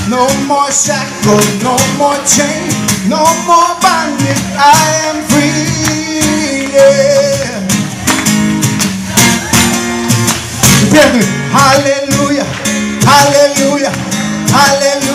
No more shackles, no more chains, no more bondage, I am free, yeah. Hallelujah, hallelujah, hallelujah.